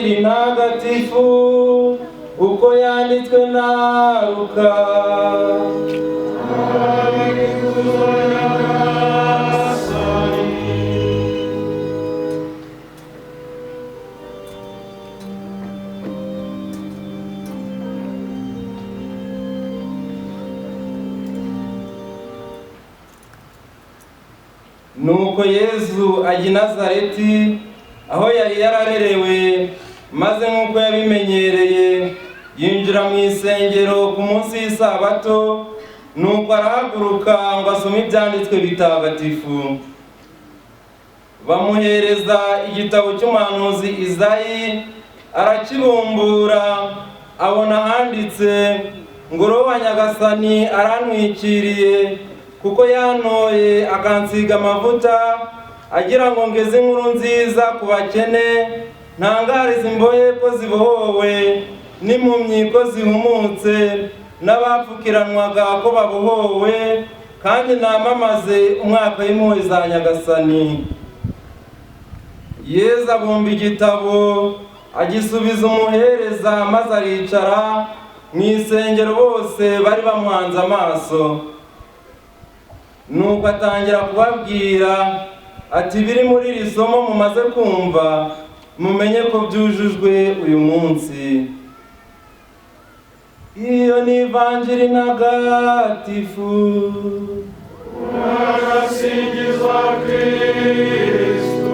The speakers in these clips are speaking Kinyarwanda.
ivanjiri ntagatifu uko yanditswe na Luka. Nuko Yesu ajya i Nazareti aho yari yararerewe, maze nk'uko yabimenyereye yinjira mu isengero ku munsi w'isabato, nuko arahaguruka ngo asome ibyanditswe bitagatifu. Bamuhereza igitabo cy'umuhanuzi Izayi, arakibumbura abona handitse ngo Roho wa Nyagasani arantwikiriye, kuko yantoye akansiga amavuta agira ngo ngeze inkuru nziza ku bakene, ntangariza imbohe ko zibohowe, n'impumyi ko zihumutse, n'abapfukiranwaga ko babohowe, kandi namamaze umwaka w'impuhwe za Nyagasani. Yesu abumba igitabo agisubiza umuhereza, maze aricara mu isengero, bose bari bamuhanze amaso. Nuko atangira kubabwira ati, biri muri iri somo mumaze kumva, mumenye ko byujujwe uyu munsi. Iyo ni ivanjiri ntagatifu. Urasingizwa Kristo.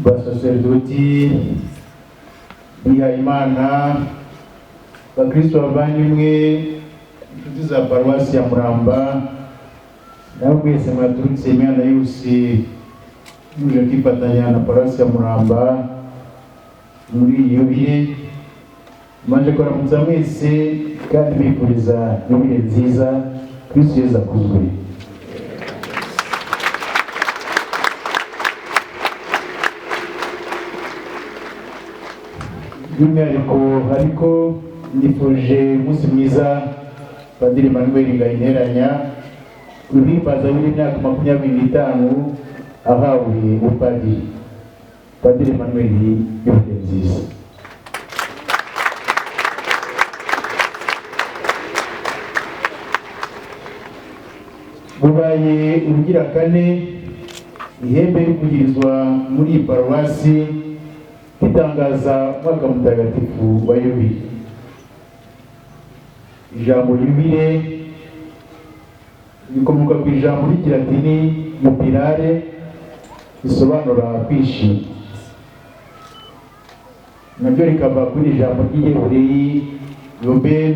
Basaserdoti, bihayimana, bakristo bavandimwe, inshuti za paruwasi ya Muramba, nawe mwese mwaturutse imihanda yose muje kwifatanya na paruwasi ya Muramba muri iyo bihe, maje kuramutsa mwese kandi bifuriza ibihe nziza. Kristo Yesu akuzwe. Ariko nifuje umunsi mwiza Padiri Emmanuel Ngayinteranya, uhimbaza w'imyaka 25 ahawe upadiri. Padiri Emmanuel ibihe nziza. Bubaye ubugira kane ihembe rivugirizwa muri paruwasi itangaza umwaka mutagatifu wa Yubile. Ijambo Yubile rikomoka ku ijambo ry'ikilatini jubilare, risobanura kwishima, naryo rikava kuri ijambo ry'Igiheburayi yobel,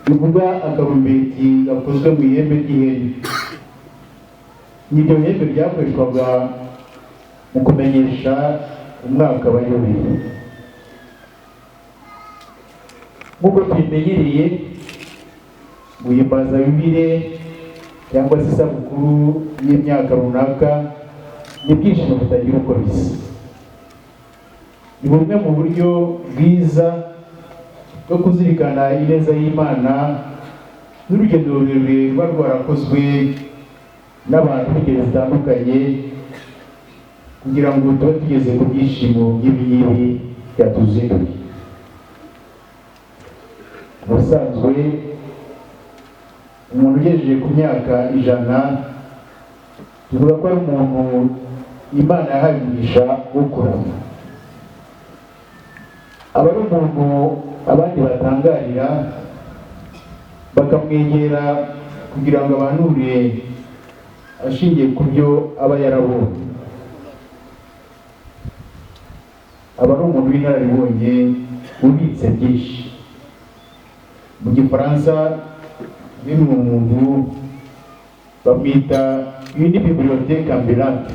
rivuga akarumbeti gakozwe mu ihembe ry'ihene. Iryo hembe ryakoreshwaga mu kumenyesha umwaka wa Yubile. Nk'uko tubimenyereye, guhimbaza Yubile cyangwa se isabukuru y'imyaka runaka ni ibyishimo bitagira uko bisa. Ni bumwe mu buryo bwiza bwo kuzirikana ineza y'Imana n'urugendo rurerure ruba rwarakozwe n'abantu b'ingeri zitandukanye kugira ngo tube tugeze ku byishimo by'ibiyibi byatuzinduye. Ubusanzwe umuntu ugejeje ku myaka 100 tuvuga ko ari umuntu Imana yahaye umugisha wo kurama. Aba ari umuntu abandi batangarira bakamwegera kugira ngo abanure ashingiye ku byo aba yarabonye. Aba ari umuntu w'inararibonye ubitse byinshi. Mu Gifaransa ni umuntu bamwita une bibliothèque ambulante,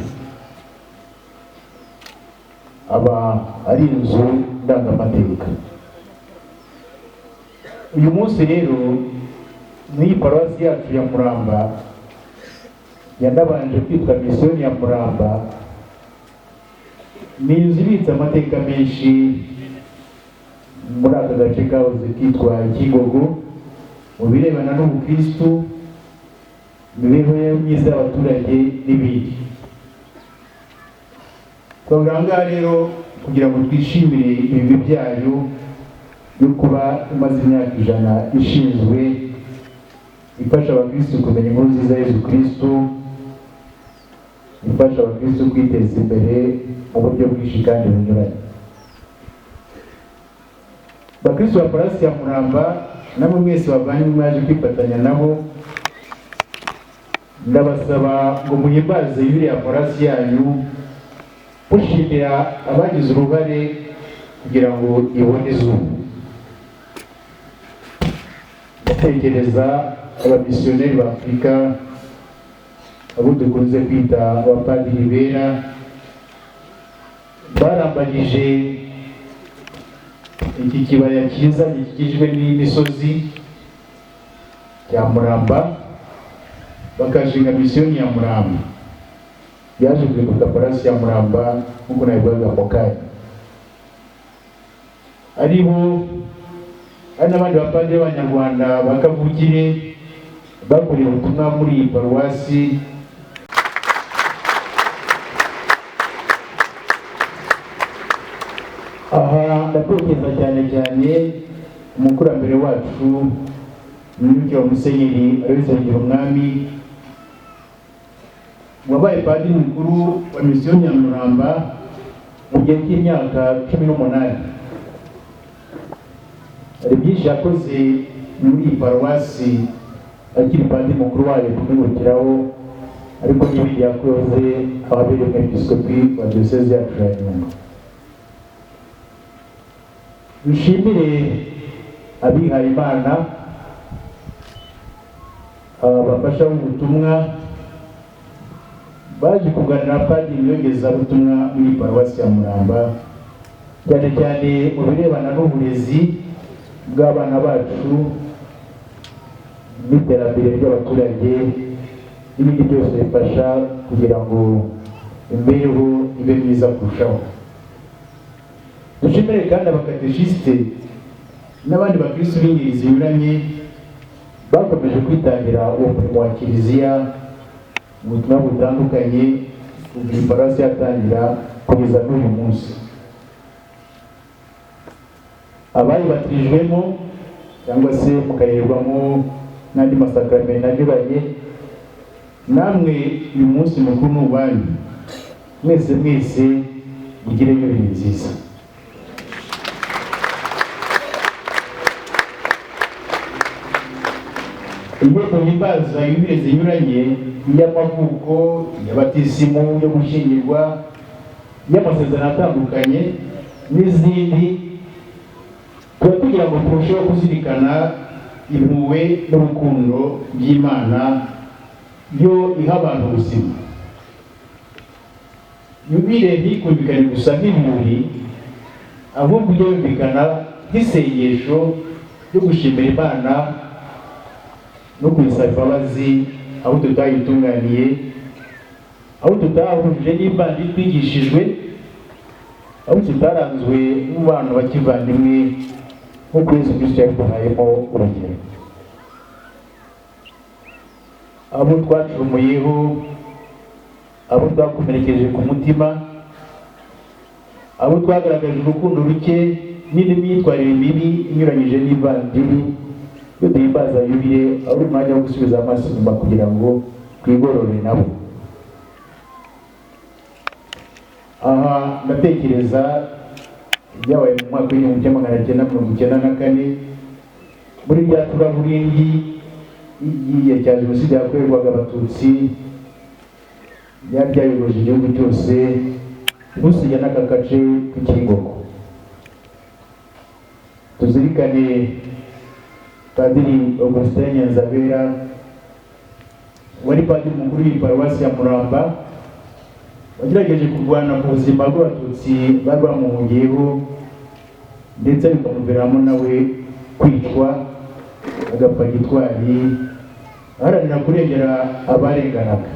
aba ari inzu ndangamateka. Uyu munsi rero muri paruwasi yacu ya Muramba yanabanje kwitwa misiyoni ya Muramba, ni inzu ibitse amateka menshi muri aka gace kahoze kitwa Kingogo mu birebana n'ubukristu, imibereho myiza y'abaturage n'ibindi. Twavuga rero kugira ngo twishimire ibigwi byayo yo kuba imaze imyaka 100 ishinzwe ifasha abakristo kumenya inkuru nziza ya Yesu Kristo, ifasha abakristo kwiteza imbere mu buryo bwinshi kandi bunyuranye. Bakristo ba paruwasi ya Muramba namwe mwese bavanye mwaje kwifatanya nabo, ndabasaba ngo muhimbaze yubile ya paruwasi yanyu mushimira abagize uruhare kugira ngo ibone izuba. Ndatekereza abamisiyoneri ba Afurika, abo dukunze kwita abapadiri bera, barambagije iki kibaya cyiza gikikijwe n'imisozi ya Muramba, bakashinga misiyoni ya Muramba yaje kwibuka paruwasi ya Muramba nk'uko nabivugaga mu kanya. Aribo hari n'abandi bapadiri b'Abanyarwanda bakavukire bakoreye ubutumwa muri iyi paruwasi. Aha ndatekereza cyane cyane umukurambere wacu Nyirukira Musenyeri Aloys Bigirumwami, wabaye padiri mukuru wa misiyoni ya Muramba mu gihe cy'imyaka 18. Hari byinshi yakoze muri iyi paruwasi akiri padiri mukuru wayo kumwibukiraho, ariko n'ibindi yakoze ababereye umwepiskopi wa diyoseze yacu ya Nyundo. Dushimire abihaye Imana bafasha ubutumwa baje kuganira padiri nyongezabutumwa muri paruwasi ya Muramba, cyane cyane mu birebana n'uburezi bw'abana bacu n'iterambere ry'abaturage n'ibindi byose bifasha kugira ngo imibereho ibe myiza kurushaho. Dushimire kandi abakateshisite n'abandi bakristo b'ingeri zinyuranye bakomeje kwitangira uwo murimo wa kiliziya mu butumwa butandukanye kuva iyi paruwasi yatangira kugeza n'uyu munsi. Abayibatirijwemo cyangwa se mukarerwamo n'andi masakaramentu anyuranye, namwe uyu munsi mukuru n'ubanyu mwese mugire ibihe byiza. Iyo duhimbaza yubile zinyuranye, iy'amavuko, iy'abatisimu, yo gushyingirwa, iy'amasezerano atandukanye n'izindi, tuba tugira ngo turusheho kuzirikana impuhwe n'urukundo by'Imana yo iha abantu ubuzima. Yubile ntikumvikane gusa nk'ibirori, ahubwo ujye yumvikana nk'isengesho ryo gushimira Imana no kuyisaba imbabazi aho tutayitunganiye, aho tutahuje n'Imana twigishijwe, aho tutaranzwe n'umubano wa kivandimwe nk'uko Yesu Kristo yaduhayemo urugero. Abo twacumuyeho, abo twakomerekeje ku mutima, abo twagaragaje urukundo ruke n'indi myitwarire mibi inyuranyije n'ivandimwe, iyo duhimbaza yubile aho uri umwanya wo gusubiza amaso inyuma kugira ngo twigorore nabo. Aha ndatekereza ibyabaye mu mwaka w'1994 muri rya turaburindi igihe cya jenoside yakorerwaga Abatutsi, byayogoje igihugu cyose, ntusige n'aka gace k'Ikingogo. Tuzirikane Padiri Augustin Nyanzabera wari padiri mukuru w'iyi paruwasi ya Muramba, wagerageje kurwana ku buzima bw'abatutsi bari bamuhungiyeho ndetse bikamuviramo nawe kwicwa agapfa gitwari aharanira kurengera abarenganaga.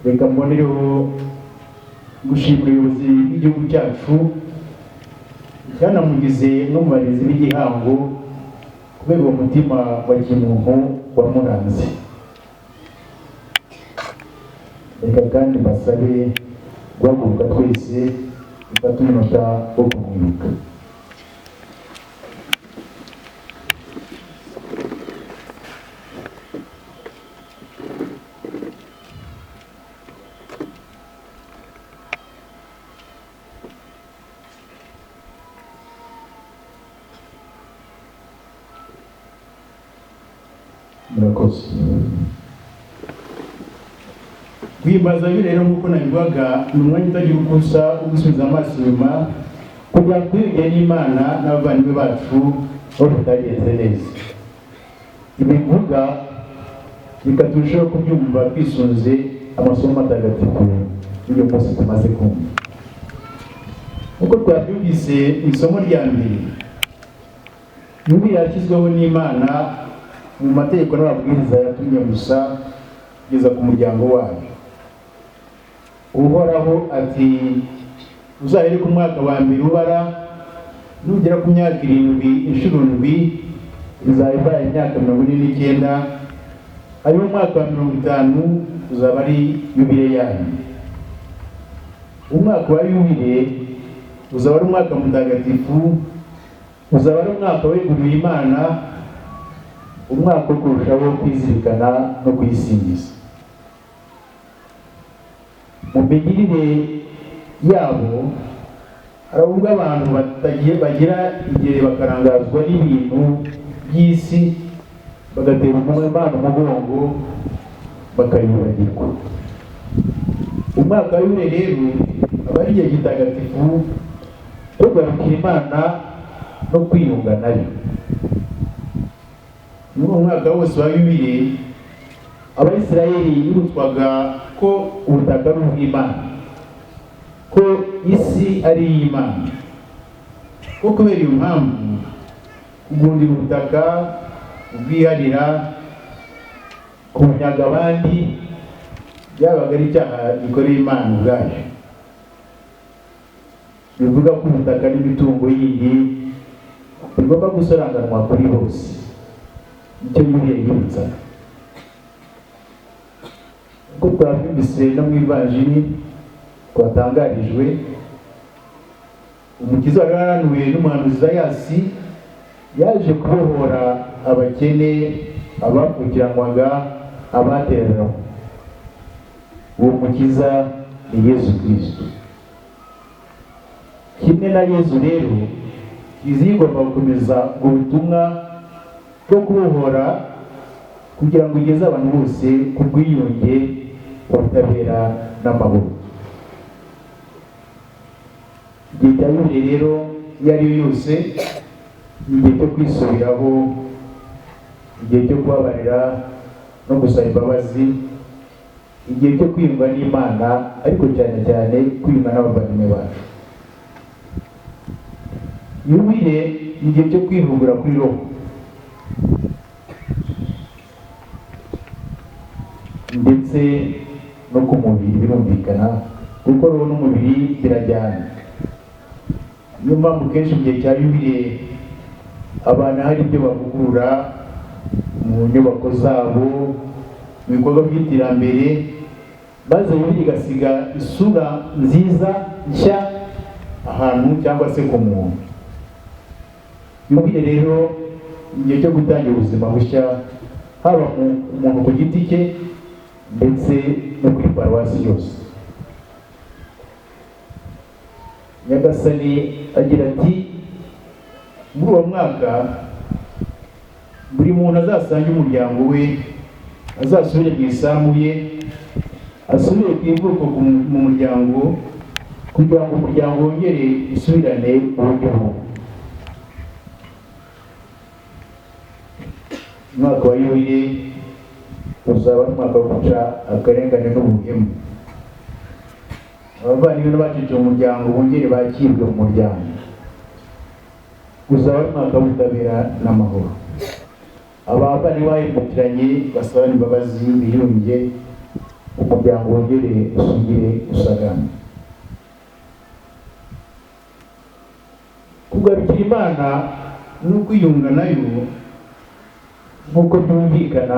Reka mbonereho gushimira ubuyobozi bw'igihugu cyacu cyanamugize n'umubarinzi w'igihango kubera uwo mutima wa kimuntu wamuranze. Reka kandi basabe guhaguruka twese dufate umunota wo kumwibuka. Murakoze. Kwimbaza rero nk'uko nabivugaga ni umwanya utagira uko usa wo gusubiza amaso inyuma kugira ngo twiyunge n'Imana n'abavandimwe bacu aho tutagenze neza. Ibi bivuga reka turusheho kubyumva twisunze amasomo matagatifu y'uyu munsi tumaze kumva. Uko twabyumvise mu isomo rya mbere, Bibiliya yashyizweho n'Imana mu mategeko n'amabwiriza yatumye gusa kugeza ku muryango wayo. Uhoraho ati uzahere ku mwaka wa mbere ubara, nugera ku myaka 7 inshuro 7 izaba ibaye imyaka 49, hanyuma umwaka wa 50 uzaba ari yubile yanyu. Umwaka wa yubile uzaba ari umwaka mutagatifu, uzaba ari umwaka weguriwe Imana, umwaka wo kurushaho kwizirikana no kuyisingiza. Mu migirire yabo haravuga abantu bagira igihe bakarangazwa n'ibintu by'isi bagatera Imana umugongo bakayibagirwa. Umwaka w'Yubile rero aba ari igihe gitagatifu cyo kugarukira Imana no kwiyunga nayo. Muri uwo mwaka wose wa Yubile Abayisiraheli bibutswaga ko ubutaka ari ubw'Imana, ko isi ari iy'Imana, ko kubera iyo mpamvu kugundira ubutaka, ubwiharira, kunyaga abandi byabaga ari icyaha gikorera Imana ubwayo. Bivuga ko ubutaka n'imitungo yindi bigomba gusoranganwa kuri bose. Icyo Bibiliya yibutsaga. Uko twabyumvise no mu Ivanjili twatangarijwe, Umukiza wari warahanuwe n'umuhanuzi Isayasi yaje kubohora abakene, abapfukiranwaga, abatereranywe. Uwo Mukiza ni Yesu Kristo. Kimwe na Yesu rero, Kiliziya igomba gukomeza ubutumwa bwo kubohora kugira ngo igeze abantu bose ku bwiyunge, ubutabera n'amahoro. Igihe cya Yubile rero iyo ari yo yose, igihe cyo kwisubiraho, igihe cyo kubabarira no gusaba imbabazi, igihe cyo kwiyunga n'Imana, ariko cyane cyane kwiyunga n'abavandimwe bacu. Yubile ni igihe cyo kwivugura kuri roho ndetse no ku mubiri, birumvikana kuko roho n'umubiri birajyana. Niyo mpamvu kenshi mu gihe cya Yubile abantu hari ibyo bavugurura mu nyubako zabo, mu bikorwa by'iterambere, maze Yubile igasiga isura nziza nshya ahantu cyangwa se ku muntu. Yubile rero igihe cyo gutangira ubuzima bushya, haba umuntu ku giti cye ndetse no kuri paruwasi yose. Nyagasani agira ati muri uwo mwaka buri muntu azasange umuryango we, azasubire mu isambu ye, asubire ku ivuko mu muryango, kugira ngo umuryango wongere usubirane uburyo bumwe. Umwaka wa Yubile uzaba ari umwaka wo guca akarengane n'ubuhemu. Abavandimwe bacitse mu muryango bongere bakirwe mu muryango. Uzaba ari umwaka w'ubutabera n'amahoro. Abavandimwe bahemutiranye basabana imbabazi biyunge, umuryango wongere usugire usagane. Kugarukira Imana no kwiyunga nayo nk'uko byumvikana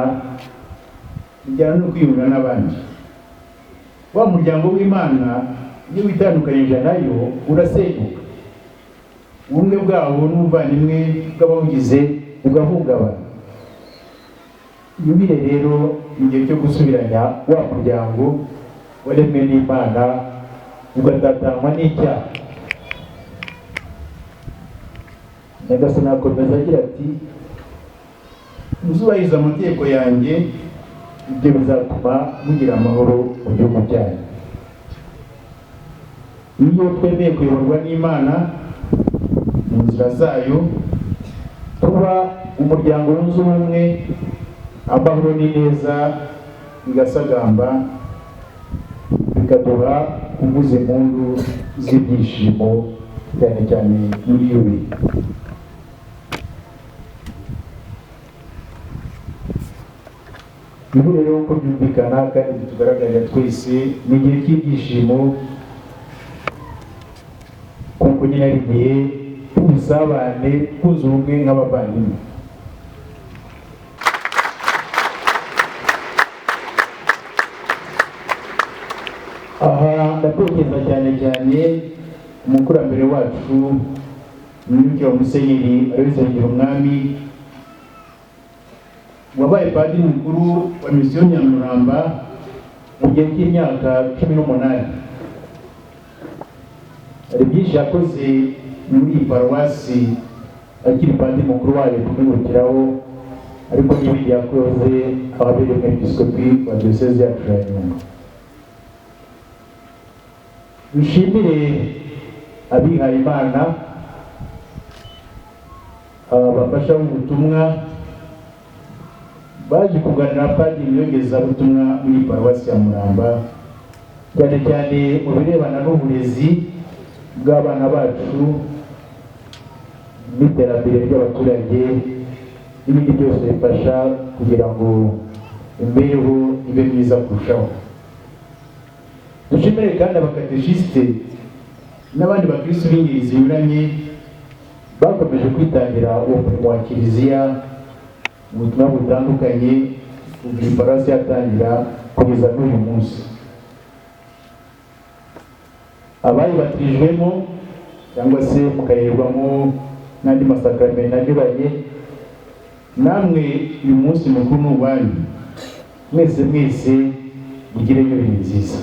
bijyana no kwiyunga n'abandi. Wa muryango w'Imana iyo witandukanyije nayo urasenyuka, ubumwe bwawo n'ubuvandimwe bw'abawugize bugahungabana. Yubile rero igihe cyo gusubiranya wa muryango waremwe n'Imana ugatatanywa n'icyaha. Nyagasani akomeza agira ati, muzubahiriza amategeko yanjye, ibyo bizatuma mugira amahoro mu gihugu cyanyu. Iyo twemeye kuyoborwa n'Imana mu nzira zayo, tuba umuryango wunze ubumwe, amahoro n'ineza bigasagamba, bikaduha kuvuza impundu z'ibyishimo cyane cyane muri Yubile. Ibi rero uko byumvikana kandi bitugaragarira twese ni igihe cy'ibyishimo, kuko nyine ari igihe cy'ubusabane, twunze ubumwe nk'abavandimwe. Aha ndatekereza cyane cyane umukurambere wacu Nyirukira Musenyeri Aloys Ngirumwami, wabaye padiri mukuru wa misiyo Nyamuramba mu gihe cy'imyaka 18. Hari byinshi yakoze muri iyi paruwasi akiri padiri mukuru wayo kumwibukiraho, ariko n'ibindi yakoze ababereye umwepiskopi wa diyoseze yacu ya Nyundo. Dushimire abihaye Imana, abafasha b'ubutumwa baje kuganira padiri iyogezabutumwa muri paruwasi ya Muramba, cyane cyane mu birebana n'uburezi bw'abana bacu n'iterambere ry'abaturage n'ibindi byose bifasha kugira ngo imibereho ibe myiza kurushaho. Dushimire kandi abakateshisite n'abandi bakristo b'ingeri zinyuranye bakomeje kwitangira uwo murimo wa Kiliziya mu butumwa butandukanye kuva iyi paruwasi yatangira kugeza n'uyu munsi. Abayibatirijwemo cyangwa se mukarerwamo n'andi masakaramentu anyuranye, namwe uyu munsi mukuru n'uwanyu, mwese mugire Yubile nziza.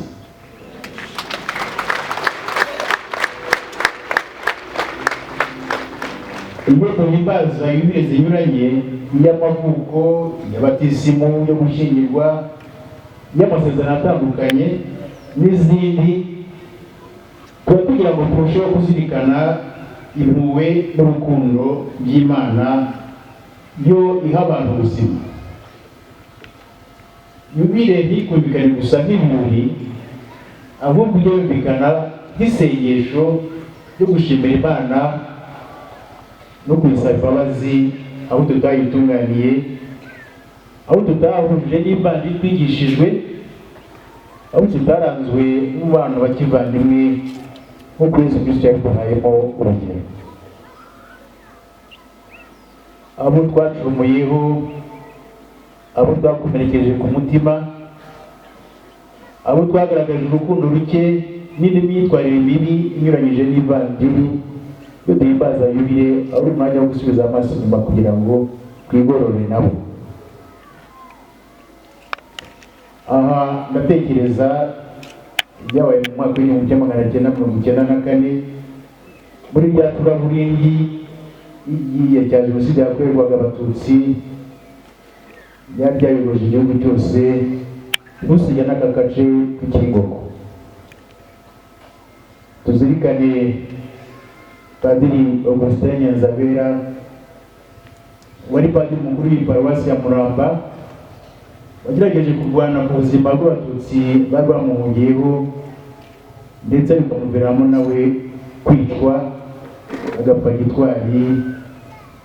Iyo duhimbaza Yubile zinyuranye, iy'amavuko, iy'abatisimu, yo gushyingirwa, iy'amasezerano atandukanye n'izindi, tuba tugira ngo turusheho kuzirikana impuhwe n'urukundo by'Imana yo iha abantu ubuzima. Yubile ntikumvikane gusa nk'ibirori, ahubwo ujye yumvikana nk'isengesho ryo gushimira Imana no kuyisaba imbabazi aho tutayitunganiye, aho tutahuje n'Imana twigishijwe, aho tutaranzwe n'umubano wa kivandimwe nk'uko Yesu Kristo yabiduhayemo urugero. Abo twacumuyeho, abo twakomerekeje ku mutima, abo twagaragaje urukundo ruke n'indi myitwarire mibi inyuranyije n'ivanjiri, iyo duhimbaza Yubile ari umwanya wo gusubiza amaso inyuma kugira ngo twigorore nabo. Aha ndatekereza ibyabaye mu mwaka w'1994 muri rya turaburindi igihe cya Jenoside yakorerwaga Abatutsi, byari byayogoje igihugu cyose, ntusige n'aka gace k'Ikingoko. Tuzirikane Padiri Augustin Nyanzabera, wari padiri mukuru w'iyi paruwasi ya Muramba, wagerageje kurwana ku buzima bw'abatutsi bari bamuhungiyeho ndetse bikamuviramo nawe kwicwa agapfa gitwari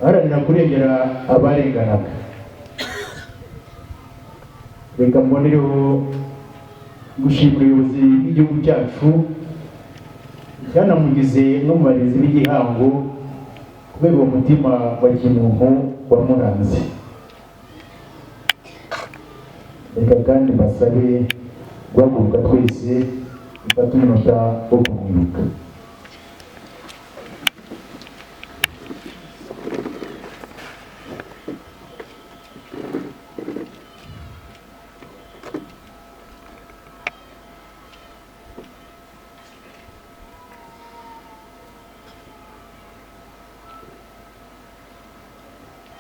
aharanira kurengera abarenganaga. Reka mbonereho gushimira ubuyobozi bw'igihugu cyacu cyanamugize n'umubarinzi w'igihango kubera uwo mutima wa kimuntu wamuranze. Reka kandi basabe guhaguruka twese dufate umunota wo kumwibuka.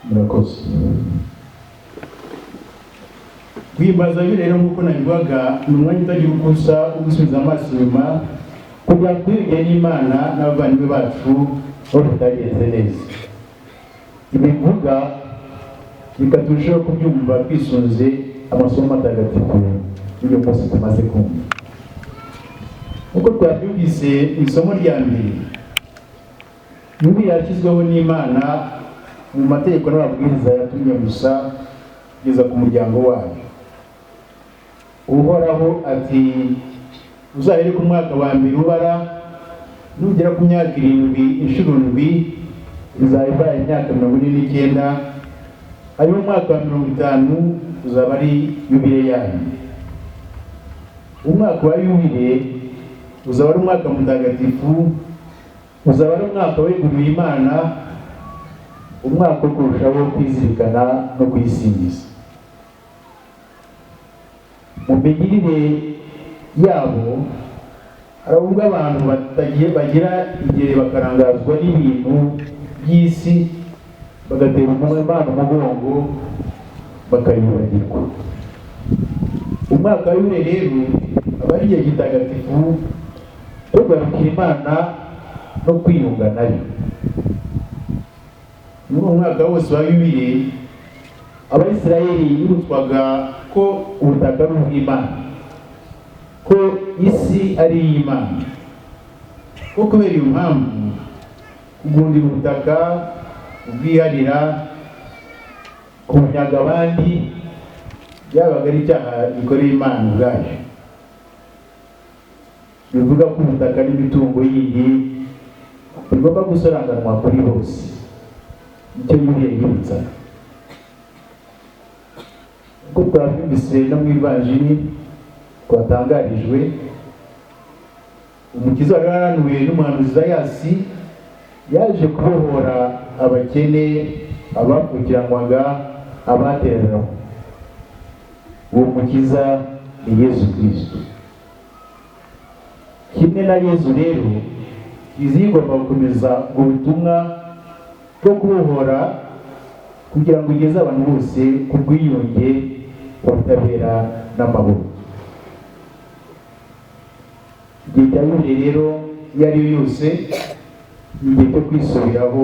Murakoze. Kwimbaza rero nk'uko nabivugaga ni umwanya utagira uko usa wo gusubiza amaso inyuma kugira ngo twiyunge n'Imana n'abavandimwe bacu aho tutagenze neza. Ibi bivuga reka turusheho kubyumva twisunze amasomo matagatifu y'uyu munsi tumaze kumva. Uko twabyumvise mu isomo rya mbere, Bibiliya yashyizweho n'Imana mu mategeko n'amabwiriza yatumye gusa kugeza ku muryango wayo. Uhoraho ati uzahere ku mwaka wa mbere ubara, nugera ku myaka 7 inshuro 7 izaba ibaye imyaka 49, hanyuma umwaka wa 50 uzaba ari yubile yanyu. Umwaka wa yubile uzaba ari umwaka mutagatifu, uzaba ari umwaka weguriwe Imana, umwaka wo kurushaho kwizirikana no kuyisingiza. Mu migirire yabo haravuga abantu bagira igihe bakarangazwa n'ibintu by'isi bagatera Imana umugongo bakayibagirwa. Umwaka w'ibire rero aba ari igihe gitagatifu cyo kugarukira Imana no kwiyunga nayo. Muri uwo mwaka wose wa Bibiliya Abayisiraheli bibutswaga ko ubutaka ari ubw'Imana, ko isi ari iy'Imana, ko kubera iyo mpamvu kugundira ubutaka, ubwiharira, kunyaga abandi byabaga ari icyaha gikorera Imana ubwayo. Bivuga ko ubutaka n'imitungo yindi bigomba gusoranganwa kuri bose. Icyo Bibiliya yibutsa. Uko twabyumvise no mu Ivanjili twatangarijwe, Umukiza wari warahanuwe n'umuhanuzi Isayasi yaje kubohora abakene, abapfukiranwaga, abatereranywe. Uwo Mukiza ni Yesu Kristo. Kimwe na Yesu rero, Kiliziya igomba gukomeza ubutumwa bwo kubohora kugira ngo igeze abantu bose ku bwiyunge, ubutabera n'amahoro. Igihe cya Bibiliya rero iyo ari yo yose ni igihe cyo kwisubiraho,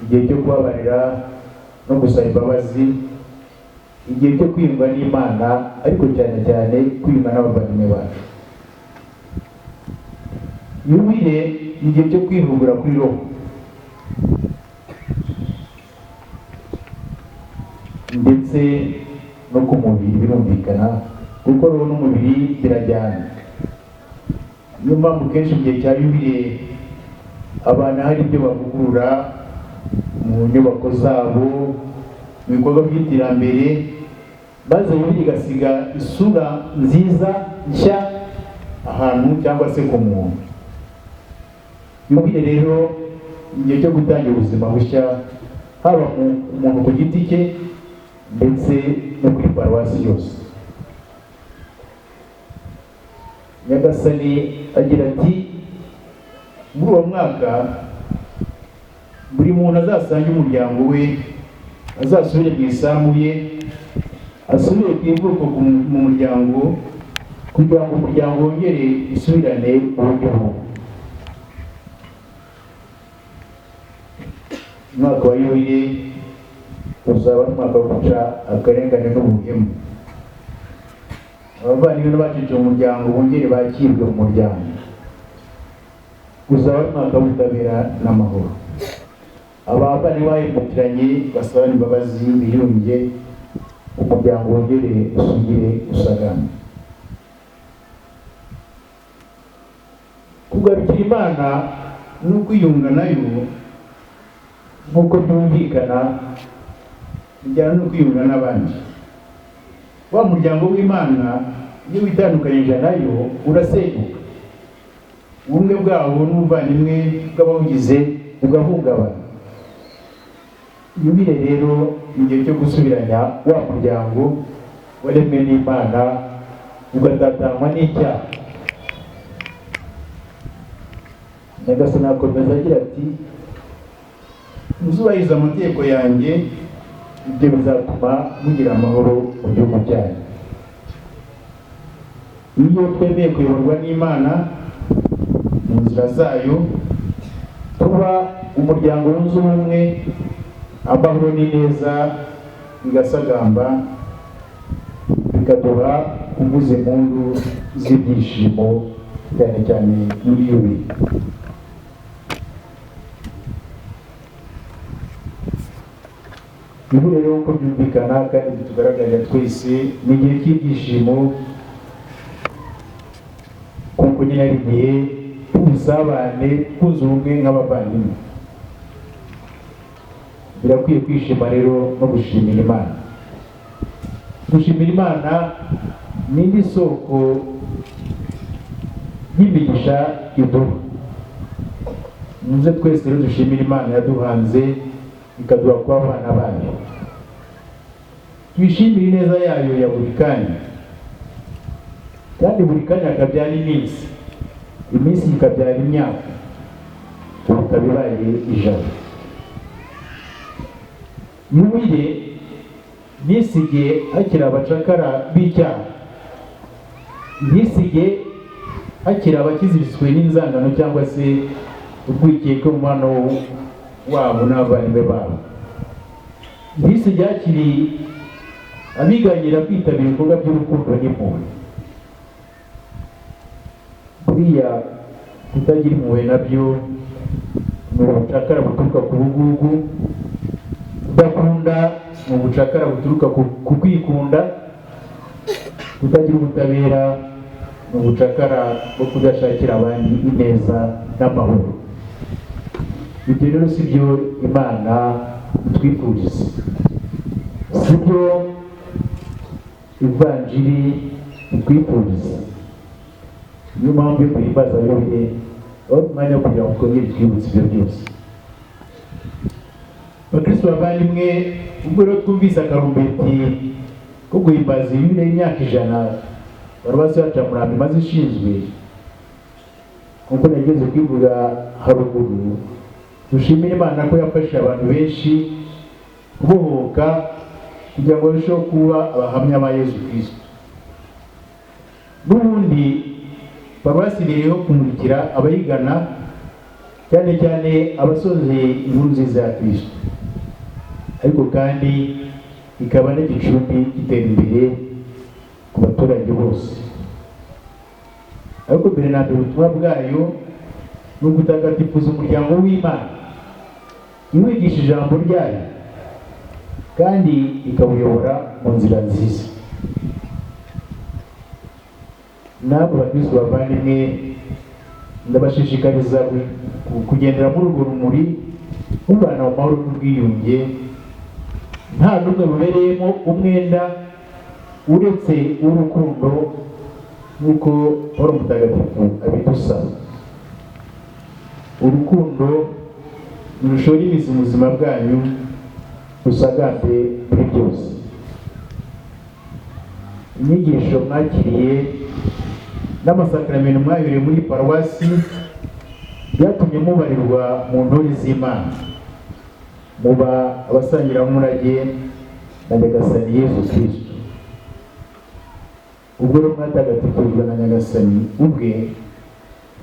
igihe cyo kubabarira no gusaba imbabazi, igihe cyo kwiyunga n'Imana, ariko cyane cyane kwiyunga n'abavandimwe bacu. Bibiliya ni igihe cyo kwivugura kuri roho ndetse no ku mubiri, birumvikana kuko roho n'umubiri birajyana. Niyo mpamvu kenshi mu gihe cya Bibiliya abantu hari ibyo bavugurura mu nyubako zabo, mu bikorwa by'iterambere, maze Bibiliya igasiga isura nziza nshya ahantu cyangwa se ku muntu. Bibiliya rero igihe cyo gutangira ubuzima bushya, haba umuntu ku giti cye ndetse no kuri paruwasi yose. Nyagasani agira ati muri uwo mwaka buri muntu azasange umuryango we, azasubire mu isambu ye, asubire ku ivuko mu muryango kugira ngo umuryango wongere usubirane uburyo bumwe. Umwaka wa Yubile uzaba ari umwaka wo guca akarengane n'ubuhemu. Abavandimwe n'abacitse mu muryango bongere bakirwe mu muryango. Uzaba ari umwaka w'ubutabera n'amahoro. Abavandimwe bahemutiranye basabana imbabazi biyunge, umuryango wongere usugire usagame. Kugarukira Imana no kwiyunga nayo nk'uko byumvikana bijyana no kwiyunga n'abandi. Wa muryango w'Imana iyo witandukanyije nayo urasenyuka, ubumwe bwawo n'ubuvandimwe bw'abawugize bugahungabana. Yubile rero igihe cyo gusubiranya wa muryango waremwe n'Imana ugatatanywa n'icyaha. Nyagasani akomeza agira ati, muzubahiriza amategeko yanjye, ibyo bizatuma mugira amahoro mu gihugu cyanyu. Iyo twemeye kuyoborwa n'Imana mu nzira zayo, tuba umuryango wunze ubumwe, amahoro n'ineza bigasagamba, bikaduha kuvuza impundu z'ibyishimo cyane cyane muri Yubile. Yubile rero uko byumvikana kandi bitugaragarira twese ni igihe cy'ibyishimo, kuko nyine ari igihe cy'ubusabane, twunze ubumwe nk'abavandimwe. Birakwiye kwishima rero no gushimira Imana. Gushimira Imana ni indi soko y'imigisha iduha. Muze twese rero dushimira Imana yaduhanze ikaduha kuba abana bayo. Twishimire ineza yayo ya buri kanya, kandi buri kanya akabyara iminsi, iminsi ikabyara imyaka, ikaba ibaye ijana. Yubile ntisige hakiri abacakara b'icyaha, ntisige hakiri abakiziritswe n'inzangano cyangwa se urwikekwe mu mwana wabo n'abavandimwe babo. Ntisige hakiri abiganyira kwitabira ibikorwa by'urukundo n'impuhwe. Buriya kutagira impuhwe nabyo ni ubucakara buturuka ku bugugu, kudakunda ni ubucakara buturuka ku kwikunda, kutagira ubutabera ni ubucakara bwo kudashakira abandi ineza n'amahoro. Ibyo rero si byo Imana itwifuriza, si byo Ivanjiri itwifuriza. Niyo mpamvu yo guhimbaza Yubile aho umwanya wo kugira ngo twongere twibutse ibyo byose. Bakristo bavandimwe, ubwo rero twumvise akarumbeti ko guhimbaza Yubile y'imyaka 100 Paruwasi yacu ya Murambi imaze ishinzwe, nk'uko nageze kwivuga haruguru, dushimire Imana ko yafashije abantu benshi kubohoka kugira ngo barusheho kuba abahamya ba Yesu Kristo. N'ubundi Paruwasi iriho kumurikira abayigana, cyane cyane abasoje inkuru nziza ya Kristo, ariko kandi ikaba n'igicumbi gitera imbere ku baturage bose. Ariko mbere na mbere ubutumwa bwayo ni ugutagatifuza umuryango w'Imana, iwigisha ijambo ryayo kandi ikawuyobora mu nzira nziza. Nabo bakristo bavandimwe, ndabashishikariza kugendera muri urwo rumuri, mubana mu mahoro n'ubwiyunge, nta n'umwe mubereyemo umwenda uretse urukundo, nk'uko Pawulo Mutagatifu abidusaba. Urukundo rushora imizi mu buzima bwanyu, rusagambe muri byose. Inyigisho mwakiriye n'amasakaramentu mwabereye muri Paruwasi byatumye mubarirwa mu ntore z'Imana, muba abasangiramurage na Nyagasani Yesu Kristo. Ubwo rero mwatagatifujwe na Nyagasani ubwe,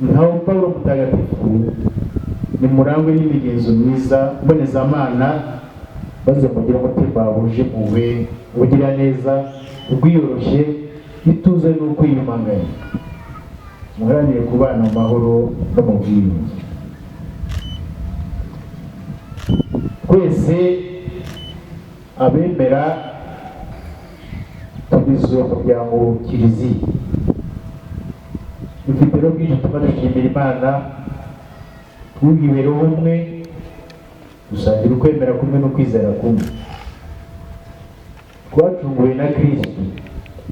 nkaho Pawulo Mutagatifu, nimurangwe n'imigenzo myiza mbonezamana maze mugire umutima wuje impuhwe, ugira neza, ubwiyoroshye, ituze n'ukwiyumanganya, muharanire kubana mu mahoro no mu bwiyunge. Twese abemera tugize uwo muryango kiliziya, dufite rero bwinshi tuba dushimira Imana, twuhiwe roho umwe, dusangira ukwemera kumwe no kwizera kumwe, twacunguwe na Kristo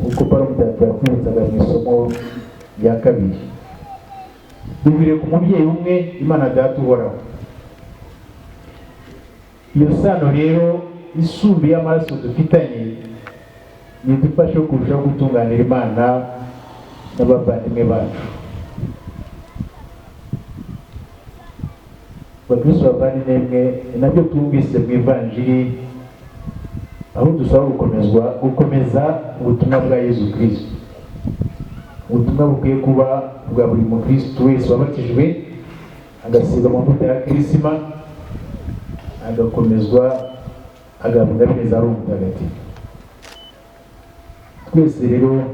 uko Pawulo mutagatifu yatwibutsaga mu isomo rya kabiri. Duhuriye ku mubyeyi umwe, Imana Data uhoraho. Iyo sano rero isumbi y'amaraso dufitanye nidufashe kurushaho gutunganira Imana n'abavandimwe bacu. Bakristo bavandimwe, ni nabyo twumvise mu Ivanjiri, aho dusaba gukomeza ubutumwa bwa Yezu Kristo, ubutumwa bukwiye kuba bwa buri mukristo wese wabatijwe, agasiga amavuta ya kirisima, agakomezwa, agahabwa neza ari umutagatifu. Twese rero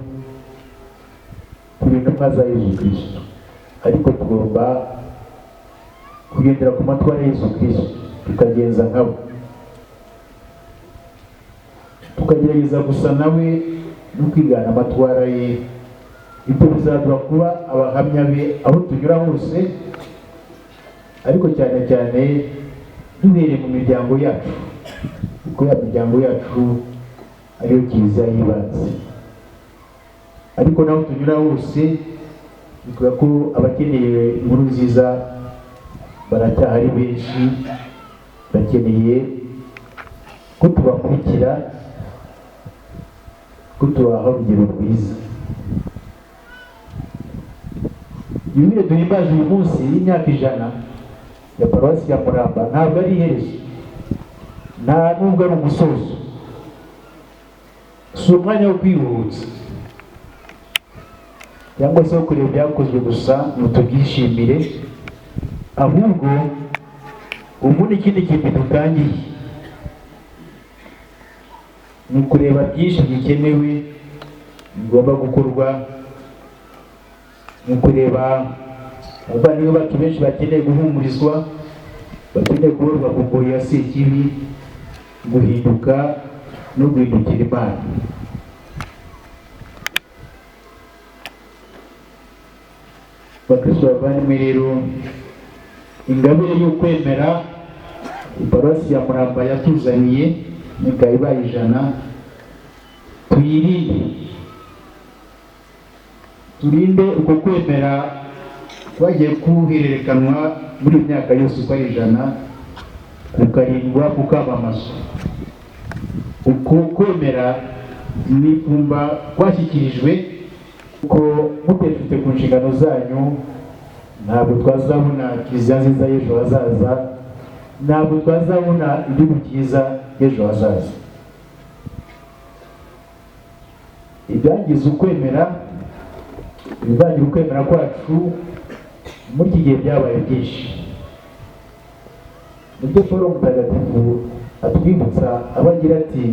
turi intumwa za Yezu Kristo, ariko tugomba kugendera ku matwara ya Yezu Kristo, tukagenza nkabo, tukagerageza gusa nawe no kwigana amatwara ye. Ibyo bizaduha kuba abahamya be aho tunyura hose, ariko cyane cyane duhereye mu miryango yacu, kuko ya miryango yacu ariyo kiliziya y'ibanze. Ariko naho tunyura hose bikora ko abakeneye inkuru nziza baracyahari benshi, bakeneye ko tubakurikira, ko tubaha urugero rwiza. Yubile duhimbaje uyu munsi y'imyaka 100 ya paruwasi ya Muramba ntabwo ari iherezo, nta nubwo ari umusozo, si umwanya wo kwiruhutsa cyangwa se wo kureba ibyakozwe gusa ngo tubyishimire, ahubwo ubu ni ikindi kintu dutangiye, ni ukureba byinshi bikenewe bigomba gukorwa, ni ukureba abavandimwe bacu benshi bakeneye guhumurizwa, bakeneye guhorwa ku ngoyi ya sekibi, guhinduka no guhindukira Imana. Bakristo bavandimwe rero, ingabire y'ukwemera paruwasi ya Muramba yatuzaniye ikaba ibaye 100, tuyirinde, turinde uko kwemera twagiye kuhererekanwa muri imyaka yose uko ari 100, kukarindwa, kukamamazwa. Uko kwemera ni kumva twashyikirijwe ko mutefite ku nshingano zanyu, ntabwo twazabona kiliziya nziza y'ejo hazaza, ntabwo twazabona igihugu cyiza y'ejo hazaza. Ibyangiza ukwemera, ibivangira ukwemera kwacu muri iki gihe byabaye byinshi. Nibyo Pawulo mutagatifu atwibutsa abagira ati,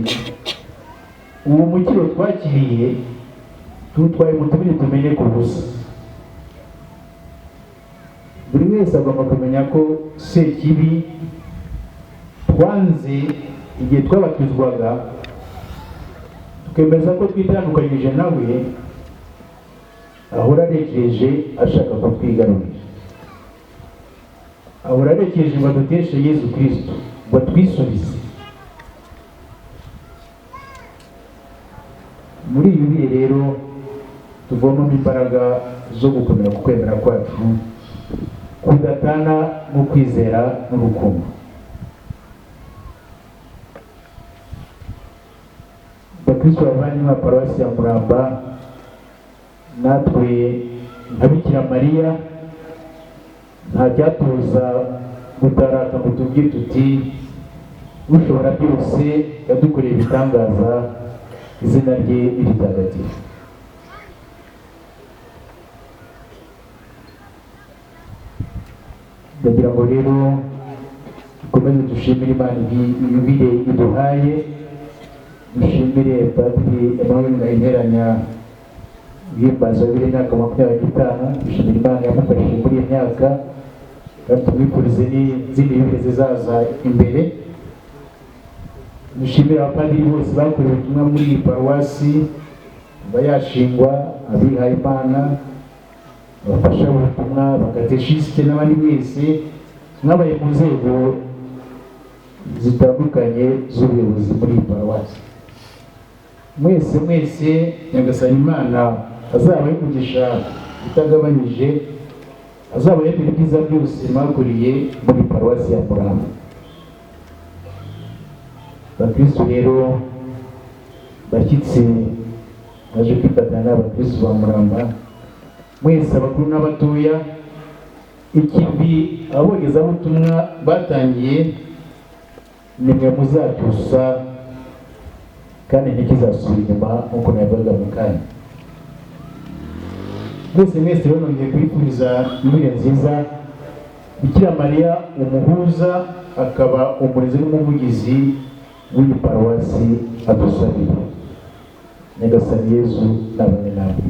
uwo mukiro twakiriye tuwutwaye mu tubiri tumenye ku busa. Buri wese agomba kumenya ko sekibi twanze igihe twabatizwaga, tukemeza ko twitandukanyije nawe, ahora arekeje ashaka kutwigarurira, ahora arekeje ngo aduteshe Yezu Kristo, ngo twisubize. Muri ibi bihe rero tuvomamo imbaraga zo gukomera ku kwemera kwacu, kudatana no kwizera n'urukundo. Bakristo bavandimwe ba paruwasi ya Muramba, natwe nka Bikira Mariya nta cyatuza gutaraka ngo tubwire tuti ushobora byose yadukoreye ibitangaza, izina rye ritagatifu. Ndagira ngo rero dukomeze dushimire Imana yubile iduhaye, dushimire Padiri Emmanuel Ngahinteranya yimbaza bibiri imyaka 25, dushimire Imana yamufashije muri iyi myaka, kandi tumwifurize n'izindi bihe zizaza imbere. Dushimire abapadiri bose bakorewe ubutumwa muri iyi paruwasi, bayashingwa, abihaye Imana, abafasha ubutumwa, abakateshisite n'abandi wese mwabaye mu nzego zitandukanye z'ubuyobozi muri iyi paruwasi. Mwese Nyagasani Imana azabahe umugisha utagabanyije, azabahe ibyiza byose mwakuriye muri paruwasi ya Muramba. Bakristo rero bashyitsi baje kwifatanya n'abakristo ba Muramba, mwese abakuru n'abatoya, ikivi abogezabutumwa batangiye nimwe muzacyusa kandi ntikizasubira inyuma nk'uko nabivuga mu kanya. Mwese rero nongeye kubifuriza Noheli nziza. Bikira Mariya umuhuza akaba umurinzi n'umuvugizi w'iyi paruwasi adusabira. Nyagasani Yezu nabane namwe.